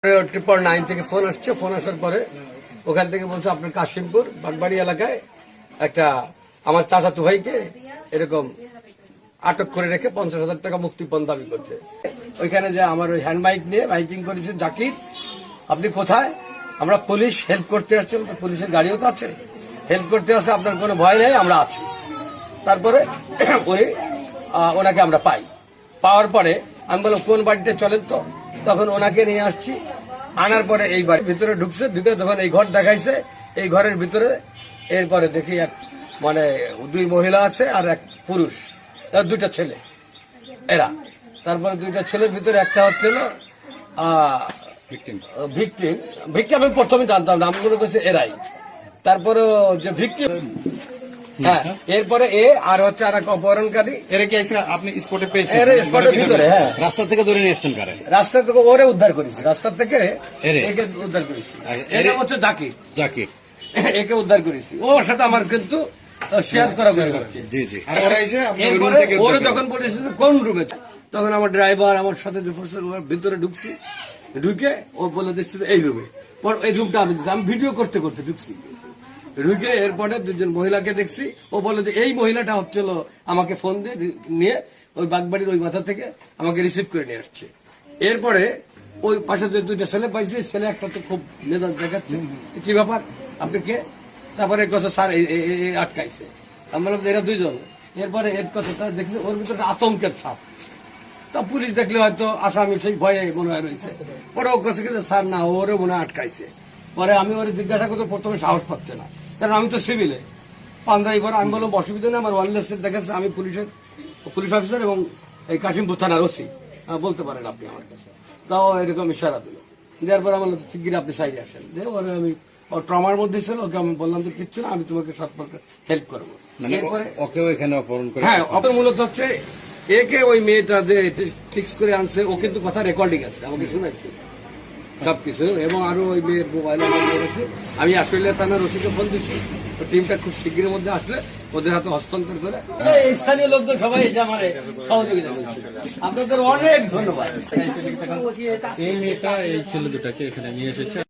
Triple 9 থেকে phone আসছে। Phone আসার পরে ওখান থেকে বলছে আপনার কাশিমপুর বাগবাড়ি এলাকায় একটা আমার চাচাতো ভাইকে এরকম আটক করে রেখে 50,000 টাকা মুক্তিপণ দাবি করছে। ওইখানে যে আমার ওই হ্যান্ড মাইক নিয়ে মাইকিং করেছে, জাকির আপনি কোথায়? আমরা পুলিশ, হেল্প করতে আসছি। পুলিশের গাড়িও তো আছে, হেল্প করতে আসছে, আপনার কোনো ভয় নেই, আমরা আছি। তারপরে ওনাকে আমরা পাওয়ার পরে আমি বললাম কোন বাড়িতে চলেন তো, তখন ওনাকে নিয়ে আসছি। আনার পরে এই বাড়ির ভিতরে ঢুকছে, ঢুকে যখন এই ঘর দেখাইছে, এই ঘরের ভিতরে এরপরে দেখি এক মানে 2 মহিলা আছে আর এক পুরুষ, তার 2টা ছেলে এরা। তারপরে 2টা ছেলের ভিতরে একটা হচ্ছিল ভিকটিম আমি প্রথমে জানতাম না, আমি মনে করছি এরাই। তারপরে যে ভিকটিম, হ্যাঁ, এরপরে আর হচ্ছে আর এক অপহরণকারী। এরা কি আপনি স্পটে পেয়েছেন? স্পটের ভিতরে, হ্যাঁ, রাস্তা থেকে ধরে নিয়ে আসছেন কারে? রাস্তা থেকে ওরে উদ্ধার করেছি, রাস্তা থেকে একে উদ্ধার করেছি। এর নাম হচ্ছে জাকির, একে উদ্ধার করেছি। ওর সাথে আমার কিন্তু শেয়ার করা হচ্ছে। ওরা যখন বলেছে কোন রুমে, তখন আমার ড্রাইভার আমার সাথে ভিতরে ঢুকছি, ঢুকে ও বলে দিচ্ছে এই রুমে। পর এই রুমটা আমি ভিডিও করতে করতে ঢুকছি, ঢুকে এরপরে 2জন মহিলাকে দেখছি। ও বলে যে এই মহিলাটা হচ্ছিল আমাকে ফোন দিয়ে নিয়ে ওই বাগবাড়ির ওই মাথা থেকে আমাকে রিসিভ করে নিয়ে আসছে। এরপরে ওই পাশে যে 2টা ছেলে পাইছে, ছেলে একটা তো খুব মেজাজ দেখাচ্ছে, কি ব্যাপার আপনি কে? তারপরে কথা স্যার আটকাইছে। আমি বললাম এরা 2জন। এরপরে এর কথাটা দেখছি, ওর ভিতরে আতঙ্কের ছাপ। তা পুলিশ দেখলে হয়তো আসামি সেই ভয়ে মনে হয় রয়েছে। পরে ও কাছে স্যার না, ওরে মনে হয় আটকাইছে। পরে আমি ওরে জিজ্ঞাসা করতে প্রথমে সাহস পাচ্ছে না, কারণ আমি তো সিভিলে পান্দাই পরে। আমি বললাম অসুবিধা নেই, আমার ওয়ারলেস দেখাচ্ছে, আমি পুলিশ অফিসার এবং এই কাশিমপুর থানার ওসি, বলতে পারেন আপনি আমার কাছে। তাও এরকম ইশারা দিল। দেওয়ার পর আমার শিগগির আপনি সাইডে আসেন। ওরে আমি ট্রমার মধ্যে ছিল, ওকে আমি বললাম যে কিচ্ছু না, আমি তোমাকে সৎপরকে হেল্প করবো। এরপরে ওকেও এখানে অপহরণ করে, হ্যাঁ, অপর মূলত হচ্ছে একে ওই মেয়েটা যে ফিক্স করে আনছে, ও কিন্তু কথা রেকর্ডিং আছে, আমাকে শুনাইছে সবকিছু। এবং আরো ওই মেয়ের মোবাইল রয়েছে। আমি আসলে থানার ওসিকে ফোন দিচ্ছি, টিমটা খুব শীঘ্রের মধ্যে আসলে ওদের হাতে হস্তান্তর করে স্থানীয় লোকজন সবাই এসে আমার সহযোগিতা করছে। আপনাদের অনেক ধন্যবাদ। এই মেয়েটা এই ছেলে দুটাকে এখানে নিয়ে এসেছে।